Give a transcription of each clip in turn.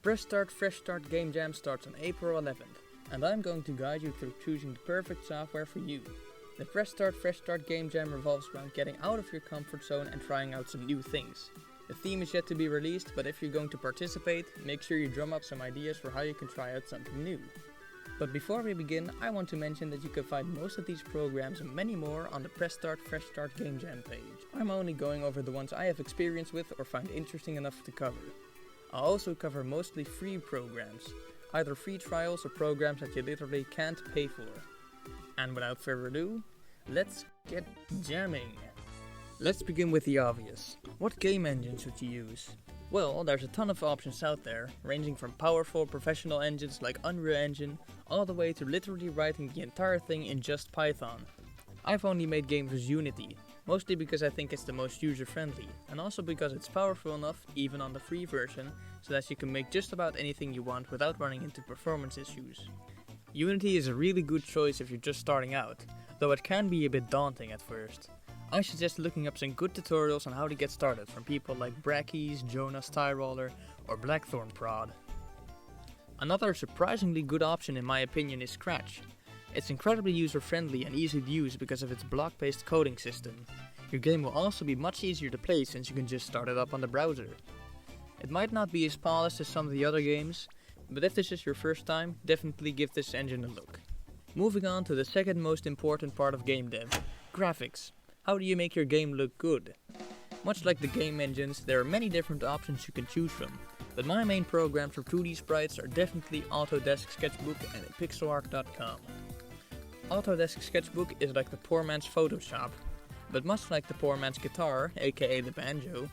Press Start Fresh Start Game Jam starts on April 11th, and I'm going to guide you through choosing the perfect software for you. The Press Start Fresh Start Game Jam revolves around getting out of your comfort zone and trying out some new things. The theme is yet to be released, but if you're going to participate, make sure you drum up some ideas for how you can try out something new. But before we begin, I want to mention that you can find most of these programs and many more on the Press Start Fresh Start Game Jam page. I'm only going over the ones I have experience with or find interesting enough to cover. I'll also cover mostly free programs, either free trials or programs that you literally can't pay for. And without further ado, let's get jamming! Let's begin with the obvious. What game engine should you use? Well, there's a ton of options out there, ranging from powerful professional engines like Unreal Engine, all the way to literally writing the entire thing in just Python. I've only made games with Unity, mostly because I think it's the most user-friendly, and also because it's powerful enough, even on the free version, so that you can make just about anything you want without running into performance issues. Unity is a really good choice if you're just starting out, though it can be a bit daunting at first. I suggest looking up some good tutorials on how to get started from people like Brackeys, Jonas Tyroller, or Blackthorn Prod. Another surprisingly good option in my opinion is Scratch. It's incredibly user-friendly and easy to use because of its block-based coding system. Your game will also be much easier to play since you can just start it up on the browser. It might not be as polished as some of the other games, but if this is your first time, definitely give this engine a look. Moving on to the second most important part of game dev, graphics. How do you make your game look good? Much like the game engines, there are many different options you can choose from, but my main programs for 2D sprites are definitely Autodesk Sketchbook and pixelart.com. Autodesk Sketchbook is like the poor man's Photoshop, but much like the poor man's guitar, aka the banjo,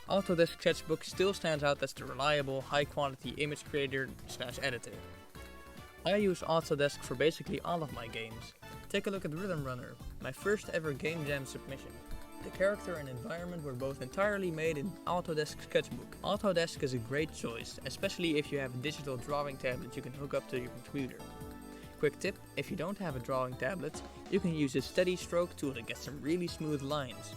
Autodesk Sketchbook still stands out as the reliable, high-quality image creator/editor. I use Autodesk for basically all of my games. Take a look at Rhythm Runner, my first ever game jam submission. The character and environment were both entirely made in Autodesk Sketchbook. Autodesk is a great choice, especially if you have a digital drawing tablet you can hook up to your computer. Quick tip, if you don't have a drawing tablet, you can use a steady stroke tool to get some really smooth lines.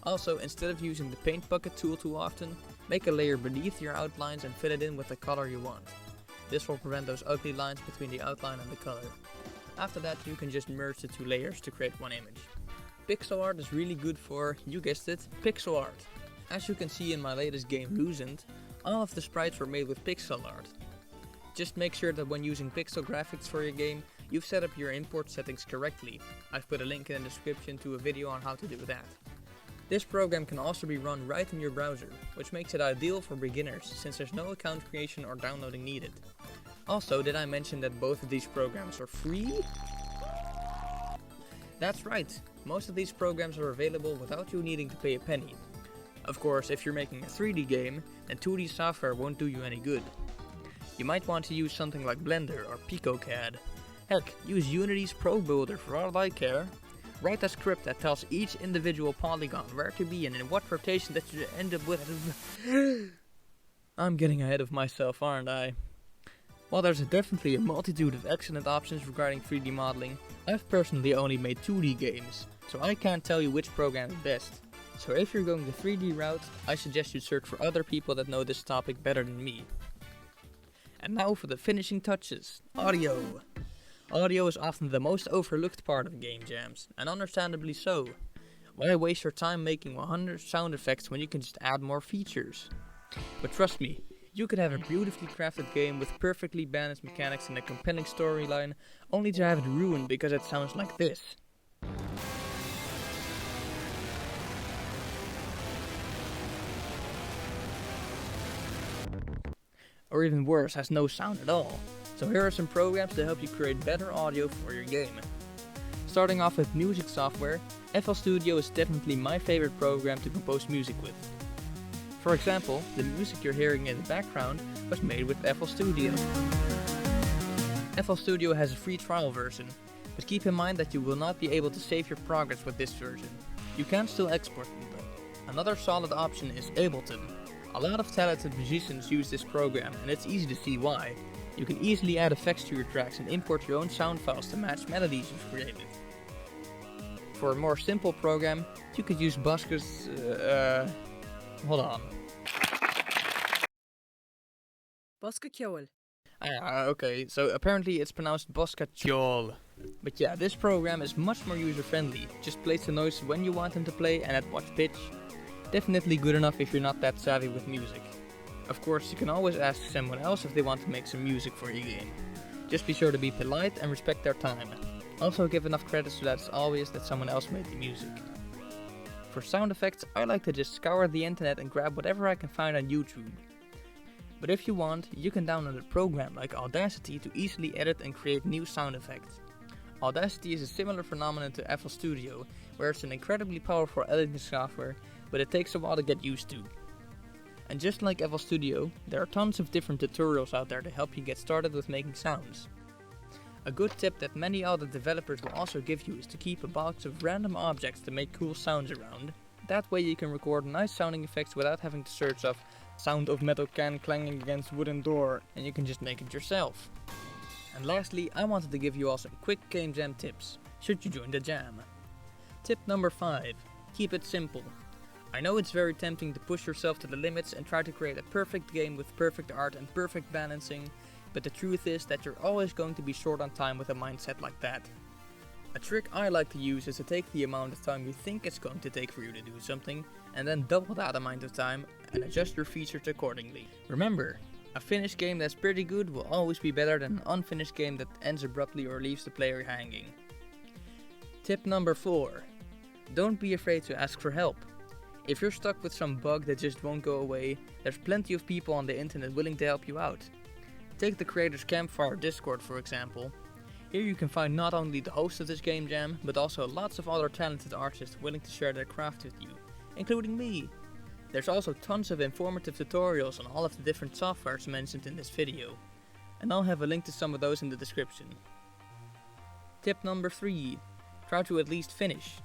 Also, instead of using the paint bucket tool too often, make a layer beneath your outlines and fill it in with the color you want. This will prevent those ugly lines between the outline and the color. After that, you can just merge the two layers to create one image. Pixel art is really good for, you guessed it, pixel art. As you can see in my latest game Loosened, all of the sprites were made with pixel art. Just make sure that when using pixel graphics for your game, you've set up your import settings correctly. I've put a link in the description to a video on how to do that. This program can also be run right in your browser, which makes it ideal for beginners since there's no account creation or downloading needed. Also, did I mention that both of these programs are free? That's right, most of these programs are available without you needing to pay a penny. Of course, if you're making a 3D game, then 2D software won't do you any good. You might want to use something like Blender or PicoCAD. Heck, use Unity's Pro Builder for all I care. Write a script that tells each individual polygon where to be and in what rotation that you end up with. I'm getting ahead of myself, aren't I? While there's definitely a multitude of excellent options regarding 3D modeling, I've personally only made 2D games, so I can't tell you which program is best. So if you're going the 3D route, I suggest you search for other people that know this topic better than me. And now for the finishing touches, audio. Audio is often the most overlooked part of game jams, and understandably so. Why waste your time making 100 sound effects when you can just add more features? But trust me, you could have a beautifully crafted game with perfectly balanced mechanics and a compelling storyline, only to have it ruined because it sounds like this. Or even worse, has no sound at all. So here are some programs to help you create better audio for your game. Starting off with music software, FL Studio is definitely my favorite program to compose music with. For example, the music you're hearing in the background was made with FL Studio. FL Studio has a free trial version, but keep in mind that you will not be able to save your progress with this version. You can still export them though. Another solid option is Ableton. A lot of talented musicians use this program and it's easy to see why. You can easily add effects to your tracks and import your own sound files to match melodies you've created. For a more simple program, you could use Buskers, hold on. Basketball. Okay, so apparently it's pronounced Boskatjol. But yeah, this program is much more user-friendly. Just plays the noise when you want them to play and at what pitch. Definitely good enough if you're not that savvy with music. Of course, you can always ask someone else if they want to make some music for your game. Just be sure to be polite and respect their time. Also give enough credit so that it's obvious that someone else made the music. For sound effects, I like to just scour the internet and grab whatever I can find on YouTube. But if you want, you can download a program like Audacity to easily edit and create new sound effects. Audacity is a similar phenomenon to FL Studio, where it's an incredibly powerful editing software, but it takes a while to get used to. And just like FL Studio, there are tons of different tutorials out there to help you get started with making sounds. A good tip that many other developers will also give you is to keep a box of random objects to make cool sounds around. That way you can record nice sounding effects without having to search up sound of metal can clanging against wooden door, and you can just make it yourself. And lastly, I wanted to give you all some quick game jam tips, should you join the jam. Tip number 5. Keep it simple. I know it's very tempting to push yourself to the limits and try to create a perfect game with perfect art and perfect balancing, but the truth is that you're always going to be short on time with a mindset like that. A trick I like to use is to take the amount of time you think it's going to take for you to do something, and then double that amount of time and adjust your features accordingly. Remember, a finished game that's pretty good will always be better than an unfinished game that ends abruptly or leaves the player hanging. Tip number 4. Don't be afraid to ask for help. If you're stuck with some bug that just won't go away, there's plenty of people on the internet willing to help you out. Take the Creators Campfire Discord for example. Here you can find not only the host of this game jam, but also lots of other talented artists willing to share their craft with you, including me. There's also tons of informative tutorials on all of the different softwares mentioned in this video, and I'll have a link to some of those in the description. Tip number 3. Try to at least finish.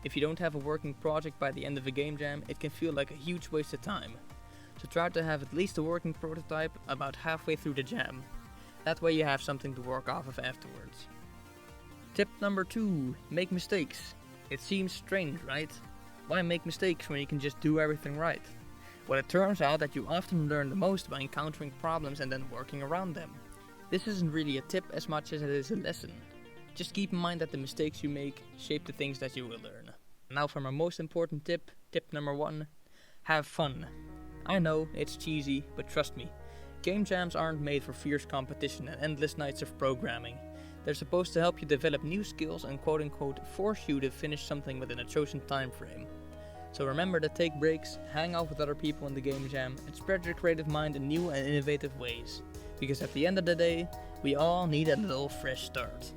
If you don't have a working project by the end of a game jam, it can feel like a huge waste of time. So try to have at least a working prototype about halfway through the jam. That way you have something to work off of afterwards. Tip number 2. Make mistakes. It seems strange, right? Why make mistakes when you can just do everything right? Well, it turns out that you often learn the most by encountering problems and then working around them. This isn't really a tip as much as it is a lesson. Just keep in mind that the mistakes you make shape the things that you will learn. Now for my most important tip, tip number 1. Have fun. I know, it's cheesy, but trust me. Game jams aren't made for fierce competition and endless nights of programming. They're supposed to help you develop new skills and quote-unquote force you to finish something within a chosen time frame. So remember to take breaks, hang out with other people in the game jam, and spread your creative mind in new and innovative ways. Because at the end of the day, we all need a little fresh start.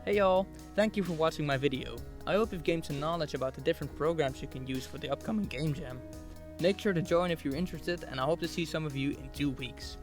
Hey y'all, thank you for watching my video. I hope you've gained some knowledge about the different programs you can use for the upcoming game jam. Make sure to join if you're interested, and I hope to see some of you in 2 weeks.